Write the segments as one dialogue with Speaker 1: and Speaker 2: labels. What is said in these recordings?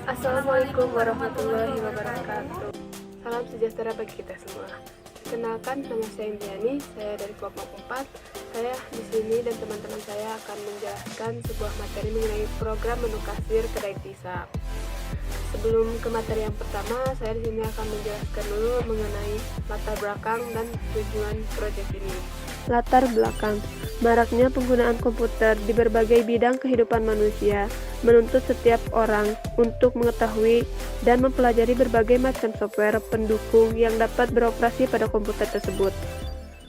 Speaker 1: Assalamualaikum warahmatullahi wabarakatuh. Salam sejahtera bagi kita semua. Kenalkan, nama saya Indiani, saya dari kelompok 4. Saya di sini dan teman-teman saya akan menjelaskan sebuah materi mengenai program menu kasir kedai pisang. Sebelum ke materi yang pertama, saya di sini akan menjelaskan dulu mengenai latar belakang dan tujuan proyek ini. Latar belakang, maraknya penggunaan komputer di berbagai bidang kehidupan manusia menuntut setiap orang untuk mengetahui dan mempelajari berbagai macam software pendukung yang dapat beroperasi pada komputer tersebut.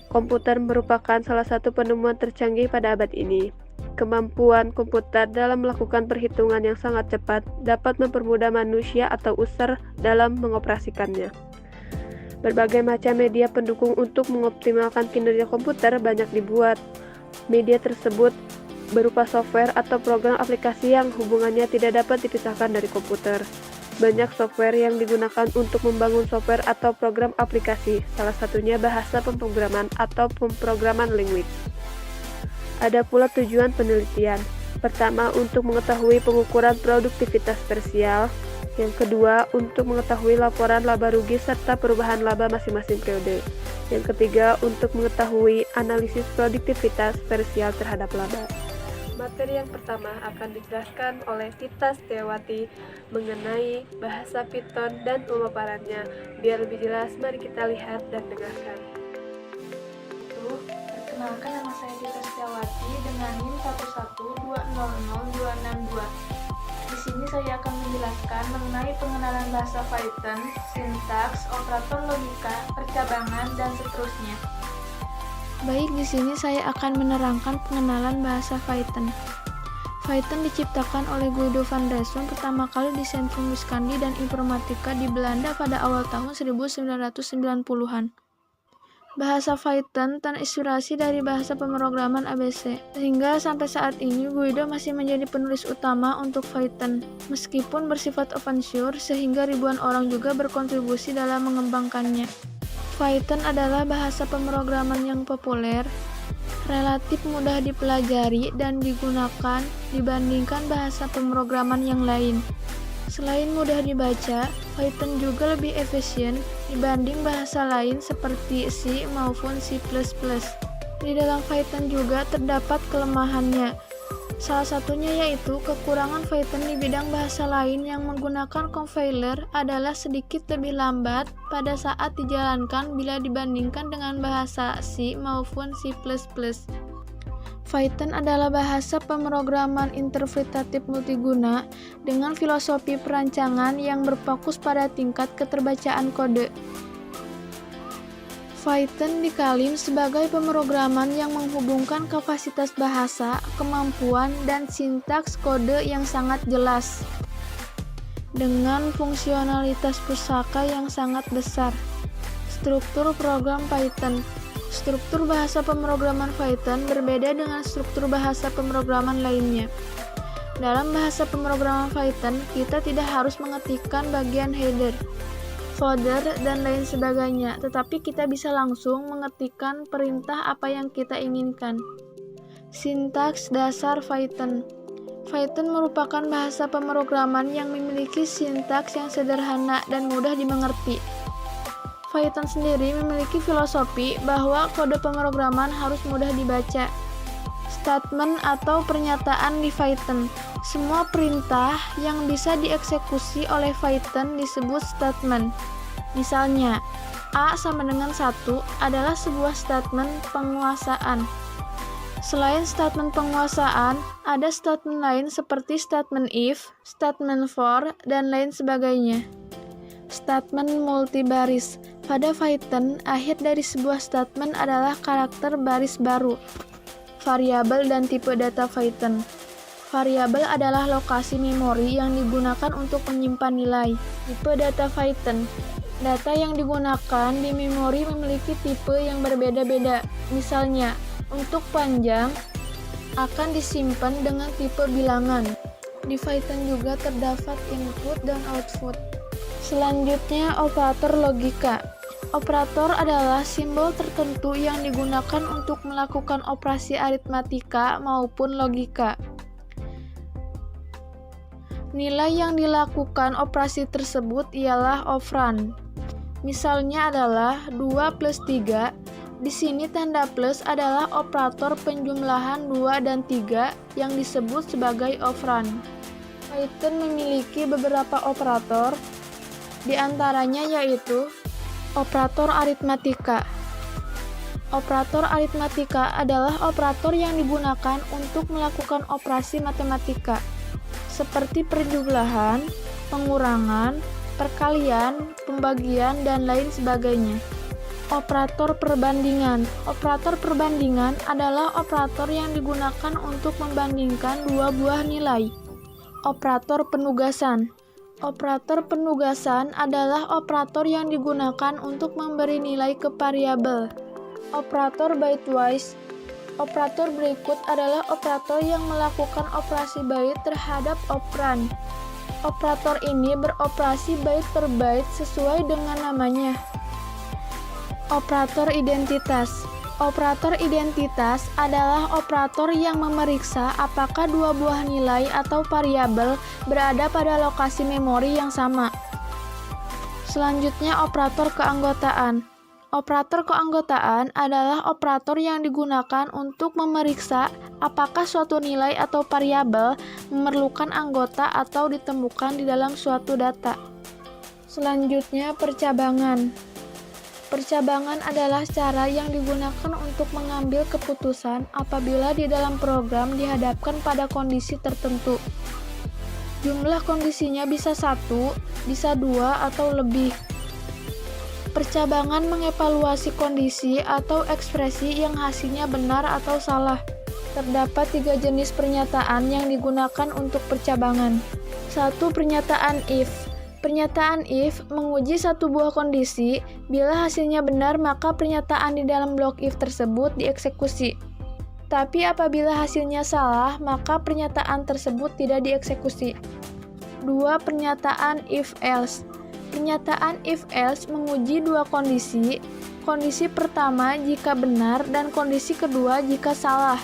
Speaker 1: Komputer merupakan salah satu penemuan tercanggih pada abad ini. Kemampuan komputer dalam melakukan perhitungan yang sangat cepat dapat mempermudah manusia atau user dalam mengoperasikannya. Berbagai macam media pendukung untuk mengoptimalkan kinerja komputer banyak dibuat. Media tersebut berupa software atau program aplikasi yang hubungannya tidak dapat dipisahkan dari komputer. Banyak software yang digunakan untuk membangun software atau program aplikasi, salah satunya bahasa pemrograman atau pemrograman language. Ada pula tujuan penelitian. Pertama, untuk mengetahui pengukuran produktivitas parsial. Yang kedua, untuk mengetahui laporan laba rugi serta perubahan laba masing-masing periode. Yang ketiga, untuk mengetahui analisis produktivitas parsial terhadap laba. Materi yang pertama akan dijelaskan oleh Tita Setiawati mengenai bahasa Python dan pemaparannya. Biar lebih jelas, mari kita lihat dan dengarkan.
Speaker 2: Perkenalkan, nama saya Tita Setiawati dengan NIM 112000262. Di sini saya akan menjelaskan mengenai pengenalan bahasa Python, sintaks, operator logika, percabangan, dan seterusnya. Baik, di sini saya akan menerangkan pengenalan bahasa Python. Python diciptakan oleh Guido van Rossum pertama kali di Centrum Wiskunde dan Informatika di Belanda pada awal tahun 1990-an. Bahasa Python terinspirasi dari bahasa pemrograman ABC, sehingga sampai saat ini Guido masih menjadi penulis utama untuk Python, meskipun bersifat open source sehingga ribuan orang juga berkontribusi dalam mengembangkannya. Python adalah bahasa pemrograman yang populer, relatif mudah dipelajari dan digunakan dibandingkan bahasa pemrograman yang lain. Selain mudah dibaca, Python juga lebih efisien dibanding bahasa lain seperti C maupun C++. Di dalam Python juga terdapat kelemahannya. Salah satunya yaitu kekurangan Python di bidang bahasa lain yang menggunakan compiler adalah sedikit lebih lambat pada saat dijalankan bila dibandingkan dengan bahasa C maupun C++. Python adalah bahasa pemrograman interpretatif multiguna dengan filosofi perancangan yang berfokus pada tingkat keterbacaan kode. Python diklaim sebagai pemrograman yang menghubungkan kapasitas bahasa, kemampuan, dan sintaks kode yang sangat jelas dengan fungsionalitas pusaka yang sangat besar. Struktur program Python. Struktur bahasa pemrograman Python berbeda dengan struktur bahasa pemrograman lainnya. Dalam bahasa pemrograman Python, kita tidak harus mengetikkan bagian header, folder, dan lain sebagainya, tetapi kita bisa langsung mengetikkan perintah apa yang kita inginkan. Sintaks dasar Python. Python merupakan bahasa pemrograman yang memiliki sintaks yang sederhana dan mudah dimengerti. Python sendiri memiliki filosofi bahwa kode pemrograman harus mudah dibaca. Statement atau pernyataan di Python. Semua perintah yang bisa dieksekusi oleh Python disebut statement. Misalnya, A sama dengan 1 adalah sebuah statement penguasaan. Selain statement penguasaan, ada statement lain seperti statement if, statement for, dan lain sebagainya. Statement multibaris. Pada Python, akhir dari sebuah statement adalah karakter baris baru, variabel, dan tipe data Python. Variabel adalah lokasi memori yang digunakan untuk menyimpan nilai. Tipe data Python. Data yang digunakan di memori memiliki tipe yang berbeda-beda. Misalnya, untuk panjang akan disimpan dengan tipe bilangan. Di Python juga terdapat input dan output. Selanjutnya, operator logika. Operator adalah simbol tertentu yang digunakan untuk melakukan operasi aritmatika maupun logika. Nilai yang dilakukan operasi tersebut ialah operan. Misalnya adalah 2 plus 3. Di sini tanda plus adalah operator penjumlahan 2 dan 3 yang disebut sebagai operan. Python memiliki beberapa operator, di antaranya yaitu operator aritmatika. Operator aritmatika adalah operator yang digunakan untuk melakukan operasi matematika, seperti perjumlahan, pengurangan, perkalian, pembagian, dan lain sebagainya. Operator perbandingan. Operator perbandingan adalah operator yang digunakan untuk membandingkan dua buah nilai. Operator penugasan. Operator penugasan adalah operator yang digunakan untuk memberi nilai ke variabel. Operator bitewise. Operator berikut adalah operator yang melakukan operasi bait terhadap operan. Operator ini beroperasi bait per bait sesuai dengan namanya. Operator identitas. Operator identitas adalah operator yang memeriksa apakah dua buah nilai atau variabel berada pada lokasi memori yang sama. Selanjutnya, operator keanggotaan. Operator keanggotaan adalah operator yang digunakan untuk memeriksa apakah suatu nilai atau variabel memerlukan anggota atau ditemukan di dalam suatu data. Selanjutnya, percabangan. Percabangan adalah cara yang digunakan untuk mengambil keputusan apabila di dalam program dihadapkan pada kondisi tertentu. Jumlah kondisinya bisa 1, bisa 2, atau lebih. Percabangan mengevaluasi kondisi atau ekspresi yang hasilnya benar atau salah. Terdapat 3 jenis pernyataan yang digunakan untuk percabangan. 1. Pernyataan if. Pernyataan if menguji satu buah kondisi. Bila hasilnya benar, maka pernyataan di dalam blok if tersebut dieksekusi. Tapi apabila hasilnya salah, maka pernyataan tersebut tidak dieksekusi. 2. Pernyataan if-else. Pernyataan if-else menguji dua kondisi. Kondisi pertama jika benar dan kondisi kedua jika salah.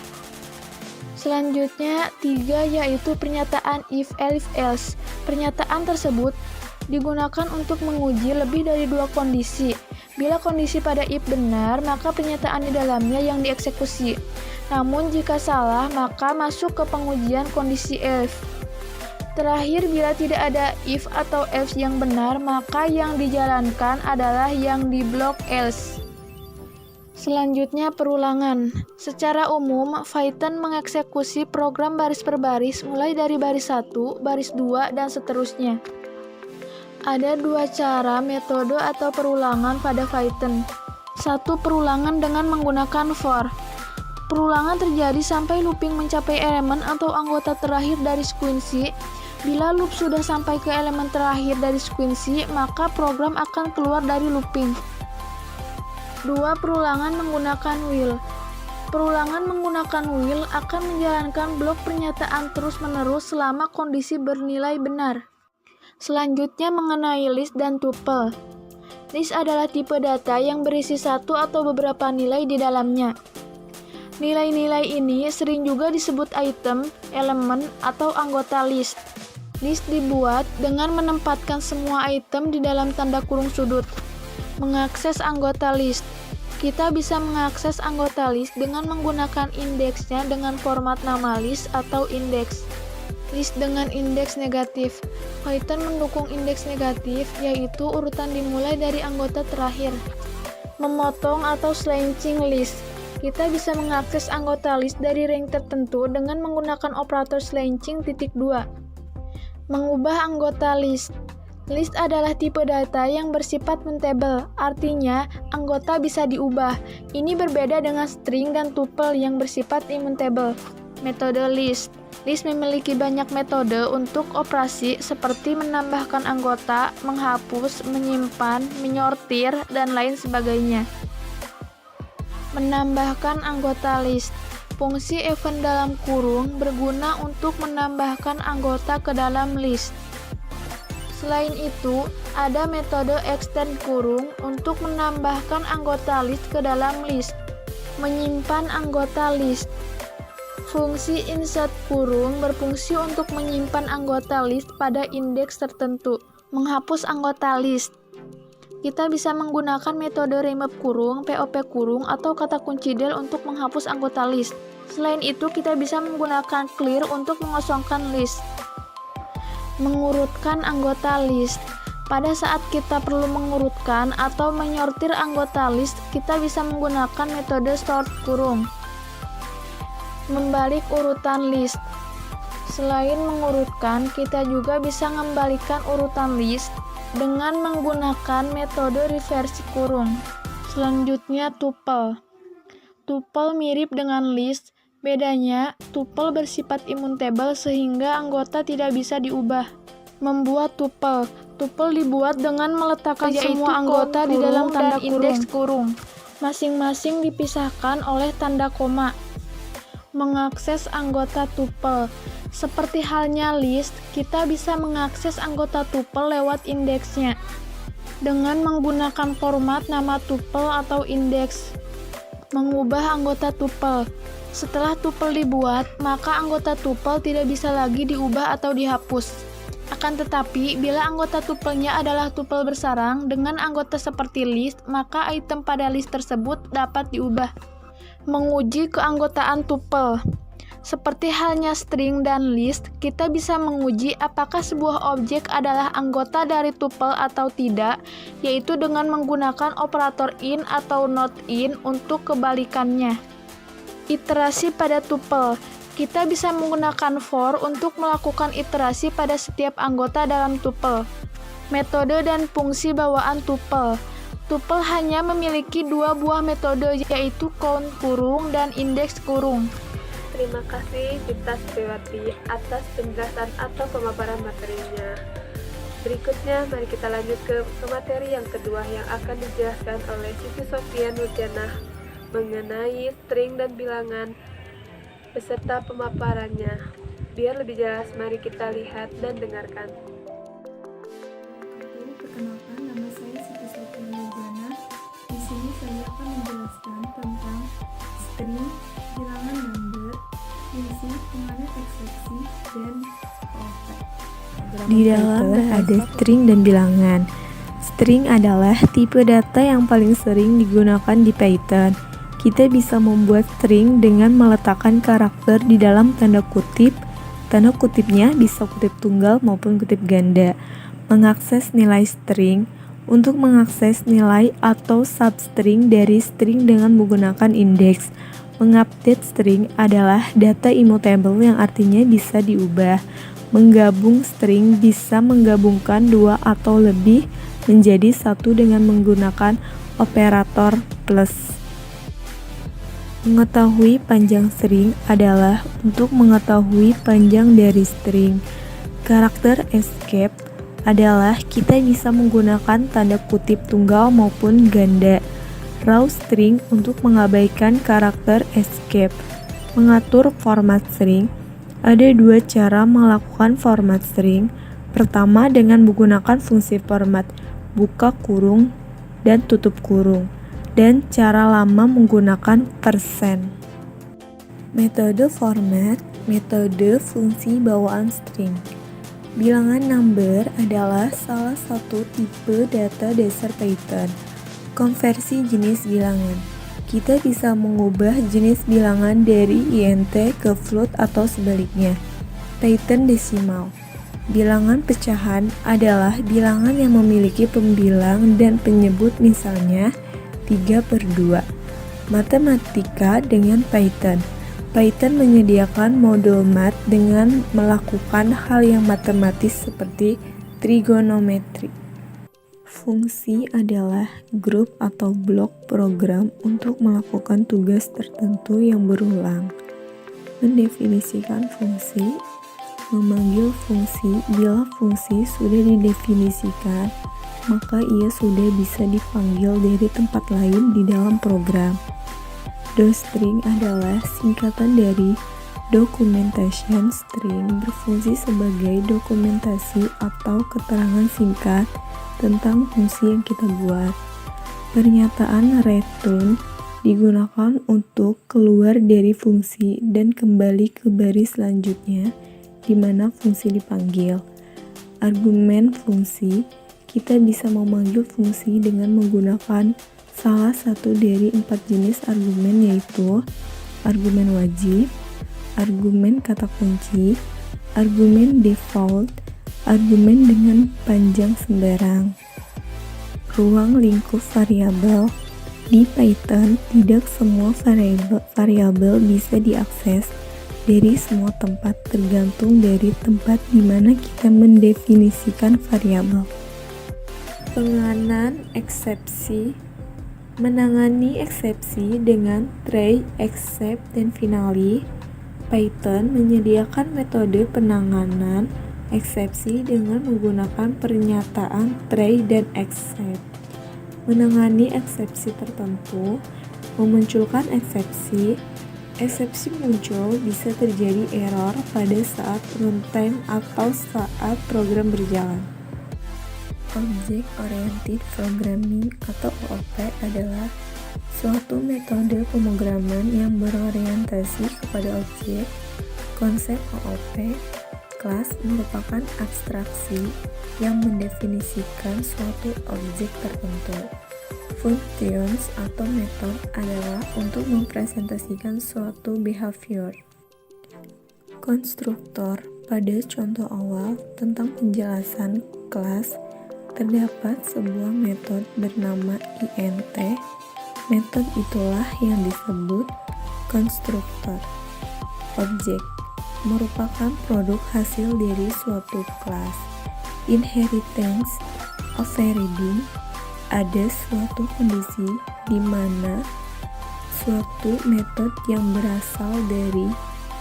Speaker 2: Selanjutnya, 3 yaitu pernyataan if-else. Pernyataan tersebut digunakan untuk menguji lebih dari dua kondisi. Bila kondisi pada if benar, maka pernyataan di dalamnya yang dieksekusi. Namun jika salah, maka masuk ke pengujian kondisi else. Terakhir, bila tidak ada if atau else yang benar, maka yang dijalankan adalah yang di blok else. Selanjutnya, perulangan. Secara umum, Python mengeksekusi program baris per baris mulai dari baris 1, baris 2, dan seterusnya. Ada 2 cara metode atau perulangan pada Python. 1. Perulangan dengan menggunakan for. Perulangan terjadi sampai looping mencapai elemen atau anggota terakhir dari sequence. Bila loop sudah sampai ke elemen terakhir dari sequence, maka program akan keluar dari looping. 2. Perulangan menggunakan while. Perulangan menggunakan while akan menjalankan blok pernyataan terus-menerus selama kondisi bernilai benar. Selanjutnya, mengenai list dan tuple. List adalah tipe data yang berisi satu atau beberapa nilai di dalamnya. Nilai-nilai ini sering juga disebut item, elemen, atau anggota list. List dibuat dengan menempatkan semua item di dalam tanda kurung sudut. Mengakses anggota list. Kita bisa mengakses anggota list dengan menggunakan indeksnya dengan format nama list atau indeks. List dengan indeks negatif. Python mendukung indeks negatif, yaitu urutan dimulai dari anggota terakhir. Memotong atau slashing list. Kita bisa mengakses anggota list dari range tertentu dengan menggunakan operator slashing ×2. Mengubah anggota list. List adalah tipe data yang bersifat mutable, artinya anggota bisa diubah. Ini berbeda dengan string dan tuple yang bersifat immutable. Metode list. List memiliki banyak metode untuk operasi seperti menambahkan anggota, menghapus, menyimpan, menyortir, dan lain sebagainya. Menambahkan anggota list. Fungsi event dalam kurung berguna untuk menambahkan anggota ke dalam list. Selain itu, ada metode extend kurung untuk menambahkan anggota list ke dalam list. Menyimpan anggota list. Fungsi insert kurung berfungsi untuk menyimpan anggota list pada indeks tertentu. Menghapus anggota list. Kita bisa menggunakan metode remove kurung, POP kurung, atau kata kunci del untuk menghapus anggota list. Selain itu, kita bisa menggunakan clear untuk mengosongkan list. Mengurutkan anggota list. Pada saat kita perlu mengurutkan atau menyortir anggota list, kita bisa menggunakan metode sort kurung. Membalik urutan list. Selain mengurutkan, kita juga bisa mengembalikan urutan list dengan menggunakan metode reversi kurung. Selanjutnya tuple. Tuple mirip dengan list, bedanya tuple bersifat immutable sehingga anggota tidak bisa diubah. Membuat tuple. Tuple dibuat dengan meletakkan semua anggota di dalam tanda indeks kurung. Masing-masing dipisahkan oleh tanda koma. Mengakses anggota tuple. Seperti halnya list, kita bisa mengakses anggota tuple lewat indeksnya dengan menggunakan format nama tuple atau indeks. Mengubah anggota tuple. Setelah tuple dibuat, maka anggota tuple tidak bisa lagi diubah atau dihapus. Akan tetapi, bila anggota tuplenya adalah tuple bersarang dengan anggota seperti list, maka item pada list tersebut dapat diubah. Menguji keanggotaan tuple. Seperti halnya string dan list, kita bisa menguji apakah sebuah objek adalah anggota dari tuple atau tidak, yaitu dengan menggunakan operator in atau not in untuk kebalikannya. Iterasi pada tuple. Kita bisa menggunakan for untuk melakukan iterasi pada setiap anggota dalam tuple. Metode dan fungsi bawaan tuple. Tuple hanya memiliki dua buah metode, yaitu count kurung dan indeks kurung.
Speaker 1: Terima kasih Cipta Setiawati atas penjelasan atau pemaparan materinya. Berikutnya, mari kita lanjut ke materi yang kedua yang akan dijelaskan oleh Siti Sofia Nurjanah mengenai string dan bilangan beserta pemaparannya. Biar lebih jelas, mari kita lihat dan dengarkan.
Speaker 3: Perkenalkan, nama saya Siti Sofia Nurjanah. Di sini saya akan menjelaskan tentang string, bilangan number, fungsi, pengaruh eksepsi, dan callback.
Speaker 4: Di dalam ada string dan bilangan. String adalah tipe data yang paling sering digunakan di Python. Kita bisa membuat string dengan meletakkan karakter di dalam tanda kutip. Tanda kutipnya bisa kutip tunggal maupun kutip ganda. Mengakses nilai string. Untuk mengakses nilai atau substring dari string dengan menggunakan indeks. Mengupdate string adalah data immutable yang artinya bisa diubah. Menggabung string bisa menggabungkan dua atau lebih menjadi satu dengan menggunakan operator plus. Mengetahui panjang string adalah untuk mengetahui panjang dari string. Karakter escape adalah kita bisa menggunakan tanda kutip tunggal maupun ganda. Raw string untuk mengabaikan karakter escape. Mengatur format string. Ada dua cara melakukan format string. Pertama dengan menggunakan fungsi format buka kurung dan tutup kurung. Dan cara lama menggunakan persen. Metode format, metode fungsi bawaan string. Bilangan number adalah salah satu tipe data dasar Python. Konversi jenis bilangan. Kita bisa mengubah jenis bilangan dari int ke float atau sebaliknya. Python desimal. Bilangan pecahan adalah bilangan yang memiliki pembilang dan penyebut, misalnya 3/2. Matematika dengan Python. Python menyediakan modul math dengan melakukan hal yang matematis seperti trigonometri. Fungsi adalah grup atau blok program untuk melakukan tugas tertentu yang berulang. Mendefinisikan fungsi. Memanggil fungsi. Bila fungsi sudah didefinisikan, maka ia sudah bisa dipanggil dari tempat lain di dalam program. Docstring adalah singkatan dari documentation. String berfungsi sebagai dokumentasi atau keterangan singkat tentang fungsi yang kita buat. Pernyataan return digunakan untuk keluar dari fungsi dan kembali ke baris selanjutnya di mana fungsi dipanggil. Argumen fungsi, kita bisa memanggil fungsi dengan menggunakan salah satu dari 4 jenis argumen, yaitu argumen wajib, argumen kata kunci, argumen default, argumen dengan panjang sembarang. Ruang lingkup variabel. Di Python, tidak semua variabel bisa diakses dari semua tempat, tergantung dari tempat di mana kita mendefinisikan variabel. Penanganan eksepsi. Menangani eksepsi dengan try, except, dan finally. Python menyediakan metode penanganan eksepsi dengan menggunakan pernyataan try dan except. Menangani eksepsi tertentu, memunculkan eksepsi. Eksepsi muncul bisa terjadi error pada saat runtime atau saat program berjalan. Object Oriented Programming atau OOP adalah suatu metode pemrograman yang berorientasi kepada objek. Konsep OOP, kelas, merupakan abstraksi yang mendefinisikan suatu objek tertentu. Functions atau method adalah untuk mempresentasikan suatu behavior. Konstruktor. Pada contoh awal tentang penjelasan kelas, terdapat sebuah metode bernama int. Metode itulah yang disebut konstruktor. Objek merupakan produk hasil dari suatu kelas. Inheritance of variable, ada suatu kondisi di mana suatu metode yang berasal dari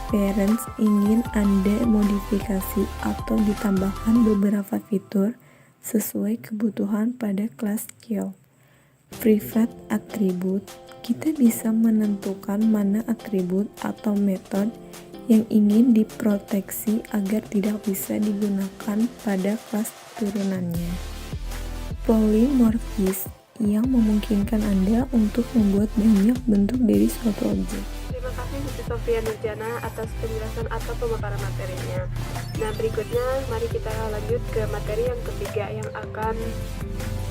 Speaker 4: parents ingin Anda modifikasi atau ditambahkan beberapa fitur sesuai kebutuhan pada kelas child. Private attribute, kita bisa menentukan mana atribut atau metode yang ingin diproteksi agar tidak bisa digunakan pada kelas turunannya. Polymorphism, yang memungkinkan Anda untuk membuat banyak bentuk dari suatu objek.
Speaker 1: Terima kasih Siti Sofia Nurjana atas penjelasan atau pemaparan materinya. Nah, berikutnya mari kita lanjut ke materi yang ketiga yang akan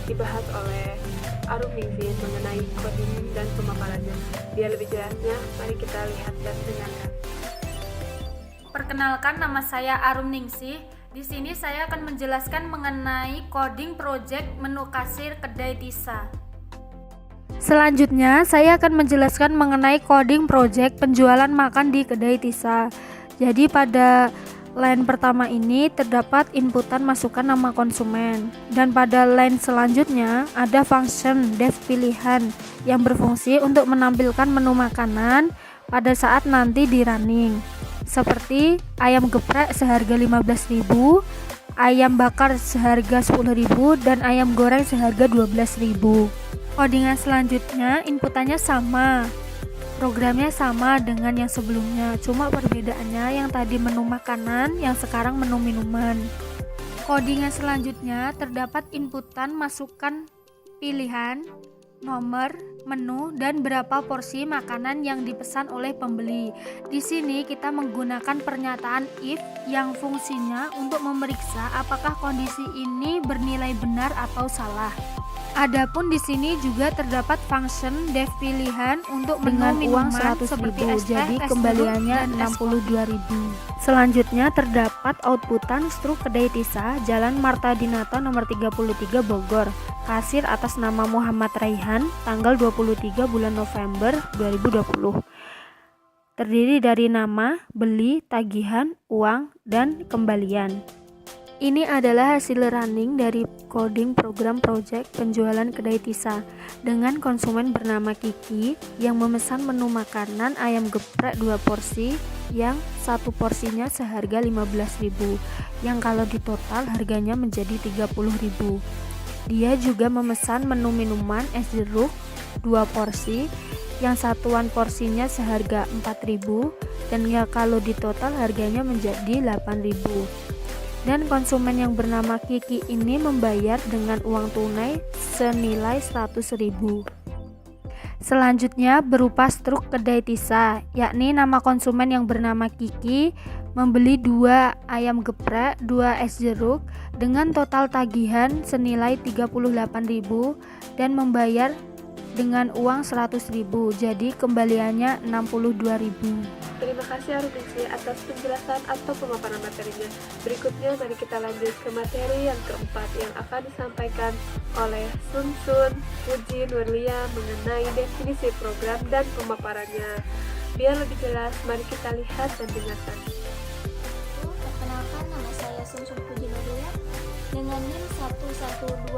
Speaker 1: dibahas oleh Arum Ningsih mengenai coding dan pemaparannya. Biar lebih jelasnya, mari kita lihat dan dengarkan.
Speaker 5: Perkenalkan, nama saya Arum Ningsih. Di sini saya akan menjelaskan mengenai coding project menu kasir kedai Tisa. Selanjutnya, saya akan menjelaskan mengenai coding project penjualan makan di kedai Tisa. Jadi pada line pertama ini terdapat inputan masukan nama konsumen, dan pada line selanjutnya ada function def pilihan yang berfungsi untuk menampilkan menu makanan pada saat nanti di running, seperti ayam geprek seharga 15.000, ayam bakar seharga 10.000, dan ayam goreng seharga 12.000. Codingan selanjutnya inputannya sama, programnya sama dengan yang sebelumnya, cuma perbedaannya yang tadi menu makanan, yang sekarang menu minuman. Codingan selanjutnya terdapat inputan masukan pilihan, nomor, menu, dan berapa porsi makanan yang dipesan oleh pembeli. Di sini kita menggunakan pernyataan if yang fungsinya untuk memeriksa apakah kondisi ini bernilai benar atau salah. Adapun di sini juga terdapat function def pilihan untuk menu minuman seperti es teh,
Speaker 2: jadi
Speaker 5: es
Speaker 2: kembaliannya
Speaker 5: jeruk, dan es
Speaker 2: 62.000.
Speaker 5: Selanjutnya terdapat outputan struk kedai Tisa, Jalan Marta Dinata nomor 33 Bogor. Kasir atas nama Muhammad Raihan, tanggal 23 bulan November 2020. Terdiri dari nama, beli, tagihan, uang, dan kembalian. Ini adalah hasil running dari coding program project penjualan kedai Tisa dengan konsumen bernama Kiki yang memesan menu makanan ayam geprek 2 porsi yang satu porsinya seharga 15.000, yang kalau ditotal harganya menjadi 30.000. Dia juga memesan menu minuman es jeruk 2 porsi yang satuan porsinya seharga 4.000 dan ya kalau ditotal harganya menjadi 8.000. Dan konsumen yang bernama Kiki ini membayar dengan uang tunai senilai 100.000. Selanjutnya berupa struk kedai Tisa, yakni nama konsumen yang bernama Kiki membeli 2 ayam geprek, 2 es jeruk dengan total tagihan senilai 38.000 dan membayar dengan uang 100.000. Jadi kembaliannya 62.000.
Speaker 1: Terima kasih Arumisi atas penjelasan atau pemaparan materinya. Berikutnya mari kita lanjut ke materi yang keempat yang akan disampaikan oleh Sun Puji Nurlia mengenai definisi program dan pemaparannya. Biar lebih jelas, mari kita lihat dan dengarkan.
Speaker 2: Perkenalkan, nama saya Sun Puji Nurlia dengan NIM 112000090.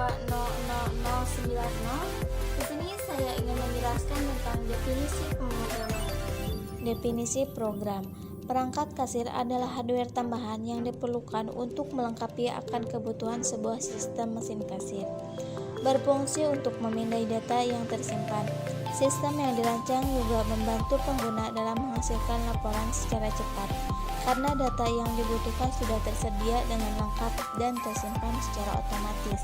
Speaker 2: Di sini saya ingin menjelaskan tentang definisi pemrograman. Definisi program. Perangkat kasir adalah hardware tambahan yang diperlukan untuk melengkapi akan kebutuhan sebuah sistem mesin kasir. Berfungsi untuk memindai data yang tersimpan. Sistem yang dirancang juga membantu pengguna dalam menghasilkan laporan secara cepat, karena data yang dibutuhkan sudah tersedia dengan lengkap dan tersimpan secara otomatis.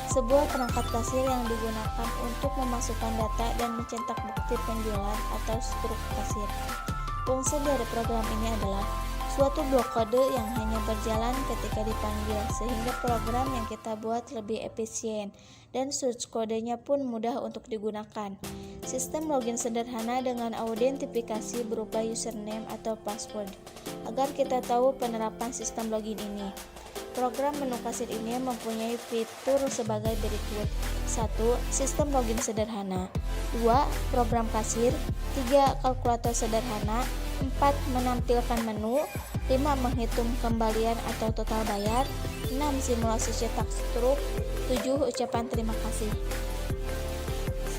Speaker 2: Sebuah perangkat kasir yang digunakan untuk memasukkan data dan mencetak bukti penjualan atau struk kasir. Fungsi dari program ini adalah suatu blok kode yang hanya berjalan ketika dipanggil, sehingga program yang kita buat lebih efisien dan source kodenya pun mudah untuk digunakan. Sistem login sederhana dengan autentifikasi berupa username atau password agar kita tahu penerapan sistem login ini. Program menu kasir ini mempunyai fitur sebagai berikut. 1. Sistem login sederhana. 2. Program kasir. 3. Kalkulator sederhana. 4. Menampilkan menu. 5. Menghitung kembalian atau total bayar. 6. Simulasi cetak struk. 7. Ucapan terima kasih.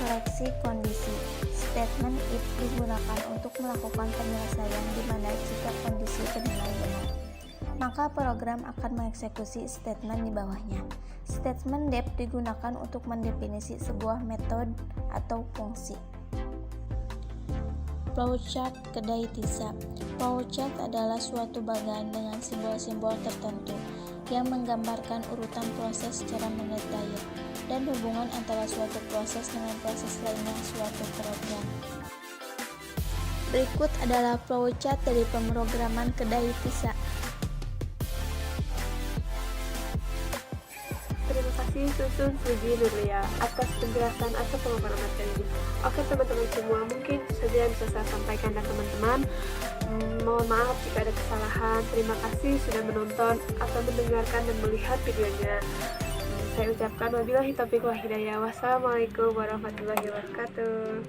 Speaker 2: Seleksi kondisi. Statement if digunakan untuk melakukan penyelesaian di mana jika kondisi bernilai benar, maka program akan mengeksekusi statement di bawahnya. Statement def digunakan untuk mendefinisi sebuah metode atau fungsi. Flowchart kedai Tisa. Flowchart adalah suatu bagan dengan simbol-simbol tertentu yang menggambarkan urutan proses secara mendetail dan hubungan antara suatu proses dengan proses lainnya suatu program. Berikut adalah flowchart dari pemrograman kedai Tisa.
Speaker 1: Terima kasih Sun Puji Nurlia atas penjelasan atau pemaparan materi. Oke teman-teman semua, mungkin itu saja yang bisa saya sampaikan dan teman-teman. Mohon maaf jika ada kesalahan. Terima kasih sudah menonton atau mendengarkan dan melihat videonya. Saya ucapkan wabillahi taufiq wal hidayah. Wassalamualaikum warahmatullahi wabarakatuh.